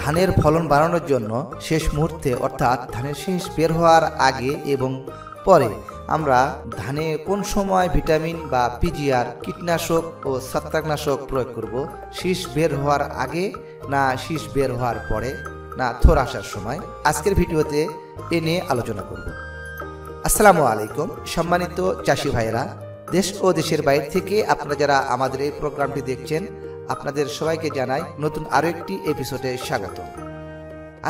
ধানের ফলন বাড়ানোর জন্য শেষ মুহূর্তে অর্থাৎ ধানের শীষ বের হওয়ার আগে এবং পরে আমরা ধানে কোন সময় ভিটামিন বা পিজিআর কীটনাশক ও ছত্রাকনাশক প্রয়োগ করব, শীষ বের হওয়ার আগে না শীষ বের হওয়ার পরে না থোর আসার সময়, আজকের ভিডিওতে এ নিয়ে আলোচনা করব। আসসালামু আলাইকুম সম্মানিত চাষি ভাইরা, দেশ ও দেশের বাইরে থেকে আপনারা যারা আমাদের এই প্রোগ্রামটি দেখছেন, আপনাদের সবাইকে জানাই নতুন আরো একটি এপিসোডে স্বাগত।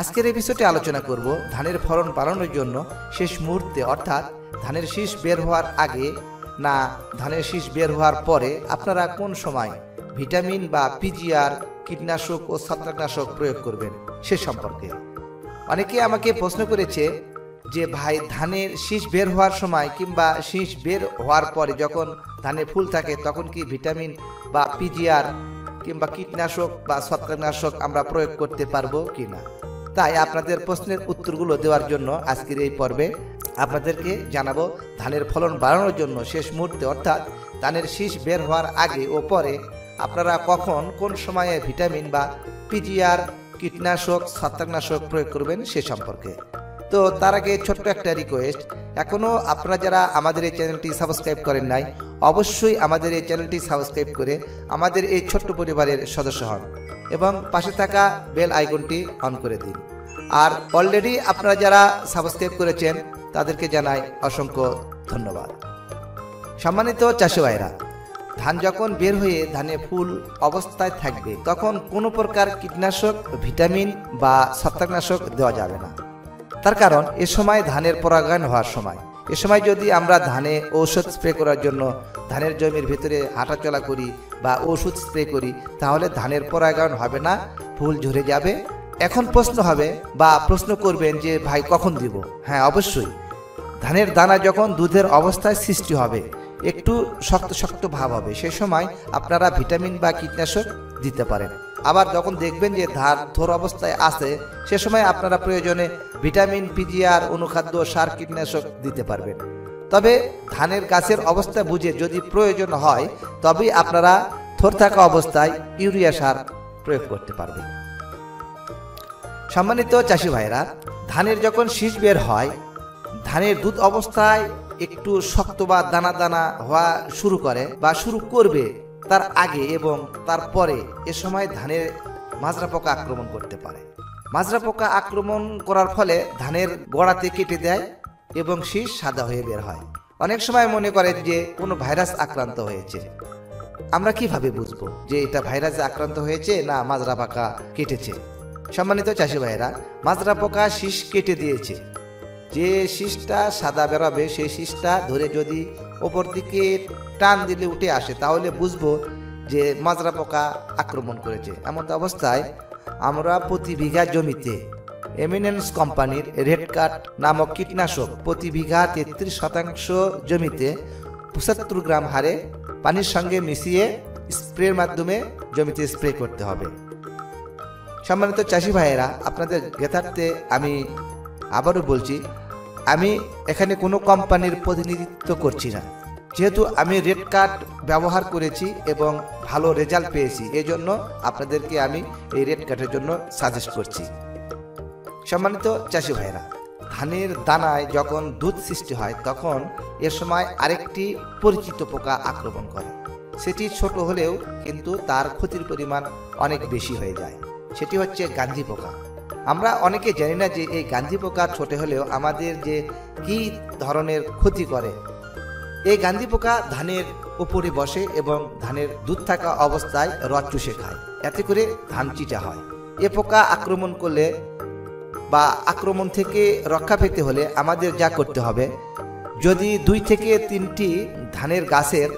আজকের এপিসোডে আলোচনা করব ধানের ফলন বাড়ানোর জন্য শেষ মুহূর্তে অর্থাৎ ধানের শীষ বের হওয়ার আগে না ধানের শীষ বের হওয়ার পরে আপনারা কোন সময় ভিটামিন বা পিজিআর কীটনাশক ও ছত্রাকনাশক প্রয়োগ করবেন সে সম্পর্কে। অনেকে আমাকে প্রশ্ন করেছে যে ভাই, ধানের শীষ বের হওয়ার সময় কিংবা শীষ বের হওয়ার পরে যখন ধানে ফুল থাকে তখন কি ভিটামিন বা পিজিআর কিংবা কীটনাশক বা ছত্রাকনাশক আমরা প্রয়োগ করতে পারবো কিনা। তাই আপনাদের প্রশ্নের উত্তরগুলো দেওয়ার জন্য আজকের এই পর্বে আপনাদেরকে জানাবো ধানের ফলন বাড়ানোর জন্য শেষ মুহূর্তে অর্থাৎ ধানের শীষ বের হওয়ার আগে ও পরে আপনারা কখন কোন সময়ে ভিটামিন বা পিজিআর কীটনাশক ছত্রাকনাশক প্রয়োগ করবেন সে সম্পর্কে। তো তার আগে ছোট্ট একটা রিকোয়েস্ট, এখনও আপনারা যারা আমাদের এই চ্যানেলটি সাবস্ক্রাইব করেন নাই, অবশ্যই আমাদের এই চ্যানেলটি সাবস্ক্রাইব করে আমাদের এই ছোট্ট পরিবারের সদস্য হন এবং পাশে থাকা বেল আইকনটি অন করে দিন। আর অলরেডি আপনারা যারা সাবস্ক্রাইব করেছেন তাদেরকে জানাই অসংখ্য ধন্যবাদ। সম্মানিত চাষি ভাইরা, ধান যখন বের হয়ে ধানে ফুল অবস্থায় থাকবে তখন কোনো প্রকার কীটনাশক, ভিটামিন বা ছত্রাকনাশক দেওয়া যাবে না। তার কারণ এ সময় ধানের পরাগায়ন হওয়ার সময়। এ সময় যদি আমরা ধানে ঔষধ স্প্রে করার জন্য ধানের জমির ভিতরে হাঁটাচলা করি বা ওষুধ স্প্রে করি তাহলে ধানের পরাগায়ন হবে না, ফুল ঝরে যাবে। এখন প্রশ্ন হবে বা প্রশ্ন করবেন যে ভাই কখন দিব? হ্যাঁ, অবশ্যই ধানের দানা যখন দুধের অবস্থায় সৃষ্টি হবে, একটু শক্ত শক্ত ভাব হবে, সে সময় আপনারা ভিটামিন বা কীটনাশক দিতে পারেন। আবার যখন দেখবেন যে ধান থোর অবস্থায় আছে সে সময় আপনারা প্রয়োজনে ভিটামিন, পিজিআর, অনুখাদ্য, সার, কীটনাশক দিতে পারবেন। তবে ধানের গাছের অবস্থা বুঝে যদি প্রয়োজন হয় তবেই আপনারা থোর থাকা অবস্থায় ইউরিয়া সার প্রয়োগ করতে পারবেন। সম্মানিত চাষি ভাইরা, ধানের যখন শীষ বের হয়, ধানের দুধ অবস্থায় একটু শক্ত বা দানা দানা হওয়া শুরু করে বা শুরু করবে, তার আগে এবং তারপরে এ সময় ধানের মাজরা পোকা আক্রমণ করতে পারে। মাজরা পোকা আক্রমণ করার ফলে ধানের গোড়াতে কেটে দেয় এবং শীষ সাদা হয়ে বের হয়। অনেক সময় মনে করেন যে কোনো ভাইরাস আক্রান্ত হয়েছে। আমরা কিভাবে বুঝবো যে এটা ভাইরাসে আক্রান্ত হয়েছে না মাজরা পোকা কেটেছে? সম্মানিত চাষি ভাইরা, মাজরা পোকা শীষ কেটে দিয়েছে, যে শীষটা সাদা বেরোবে সেই শীষটা ধরে যদি ওপর দিকে টান দিলে উঠে আসে তাহলে বুঝবো যে মাজরা পোকা আক্রমণ করেছে। এমন অবস্থায় আমরা প্রতি বিঘা জমিতে এমিনেন্স কোম্পানির রেড কাট নামক কীটনাশক প্রতি বিঘা 33% জমিতে 75 গ্রাম হারে পানির সঙ্গে মিশিয়ে স্প্রের মাধ্যমে জমিতে স্প্রে করতে হবে। সম্মানিত চাষি ভাইয়েরা, আপনাদের জ্ঞাতার্থে আমি আবারও বলছি, আমি এখানে কোনো কোম্পানির প্রতিনিধিত্ব করছি না। যেহেতু আমি রেড কাট ব্যবহার করেছি এবং ভালো রেজাল্ট পেয়েছি, এজন্য আপনাদেরকে আমি এই রেড কাটের জন্য সাজেস্ট করছি। সম্মানিত চাষি ভাইরা, ধানের দানায় যখন দুধ সৃষ্টি হয় তখন এর সময় আরেকটি পরিচিত পোকা আক্রমণ করে। সেটি ছোট হলেও কিন্তু তার ক্ষতির পরিমাণ অনেক বেশি হয়ে যায়। সেটি হচ্ছে গান্ধি পোকা। আমরা অনেকে জানি না যে এই গান্ধি পোকা ছোট হলেও আমাদের যে কি ধরনের ক্ষতি করে। এই গান্ধি পোকা ধানের উপরে বসে এবং ধানের দুধ থাকা অবস্থায় রস চুষে খায়, এতে করে ধান চিটা হয়। এ পোকা আক্রমণ করলে বা আক্রমণ থেকে রক্ষা পেতে হলে আমাদের যা করতে হবে, যদি 2 থেকে 3টি ধানের গাছের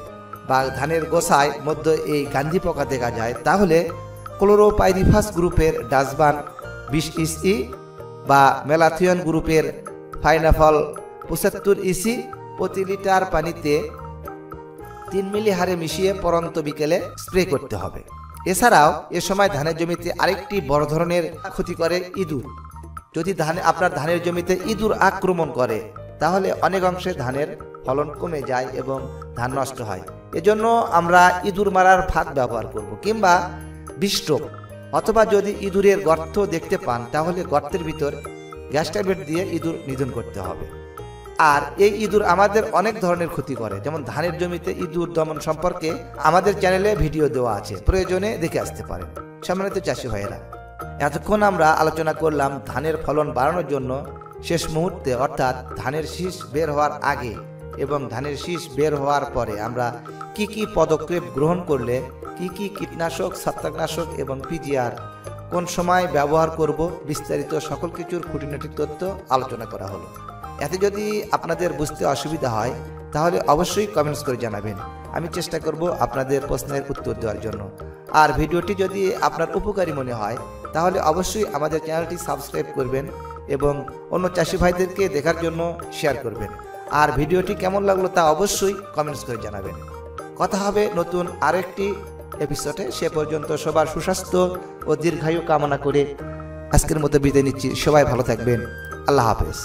বা ধানের গোছায় মধ্যে এই গান্ধি পোকা দেখা যায় তাহলে ক্লোরোপাইরিফাস গ্রুপের ডাসবান 20 ইসি বা মেলাথিয়ন গ্রুপের ফাইনাফল 75 ইসি প্রতি লিটার পানিতে 3 মিলি হারে মিশিয়ে পরন্ত বিকেলে স্প্রে করতে হবে। এছাড়াও এ সময় ধানের জমিতে আরেকটি বড় ধরনের ক্ষতি করে ইঁদুর। যদি আপনার ধানের জমিতে ইঁদুর আক্রমণ করে তাহলে অনেক অংশে ধানের ফলন কমে যায় এবং ধান নষ্ট হয়। এজন্য আমরা ইঁদুর মারার ফাঁদ ব্যবহার করব কিংবা বিস্টক অথবা যদি ইঁদুরের গর্ত দেখতে পান তাহলে গর্তের ভিতর গ্যাস ট্যাবলেট দিয়ে ইঁদুর নিধন করতে হবে। আর এই ইঁদুর আমাদের অনেক ধরনের ক্ষতি করে, যেমন ধানের জমিতে ইঁদুর দমন সম্পর্কে আমাদের চ্যানেলে ভিডিও দেওয়া আছে, প্রয়োজনে দেখে আসতে পারেন। সম্মানিত চাষি ভাইয়েরা, এতক্ষণ আমরা আলোচনা করলাম ধানের ফলন বাড়ানোর জন্য শেষ মুহূর্তে অর্থাৎ ধানের শীষ বের হওয়ার আগে এবং ধানের শীষ বের হওয়ার পরে আমরা কি কি পদক্ষেপ গ্রহণ করলে কি কি কীটনাশক, ছত্রাকনাশক এবং পিজিআর কোন সময় ব্যবহার করব, বিস্তারিত সকল কিছুর খুঁটিনাটি তথ্য আলোচনা করা হলো। এতে যদি আপনাদের বুঝতে অসুবিধা হয় তাহলে অবশ্যই কমেন্টস করে জানাবেন, আমি চেষ্টা করব আপনাদের প্রশ্নের উত্তর দেওয়ার জন্য। আর ভিডিওটি যদি আপনার উপকারী মনে হয় তাহলে অবশ্যই আমাদের চ্যানেলটি সাবস্ক্রাইব করবেন এবং অন্য চাষি ভাইদেরকে দেখার জন্য শেয়ার করবেন। আর ভিডিওটি কেমন লাগলো তা অবশ্যই কমেন্টস করে জানাবেন। কথা হবে নতুন আরেকটি এপিসোডে, সে পর্যন্ত সবার সুস্বাস্থ্য ও দীর্ঘায়ু কামনা করে আজকের মতো বিদায় নিচ্ছি। সবাই ভালো থাকবেন। আল্লাহ হাফেজ।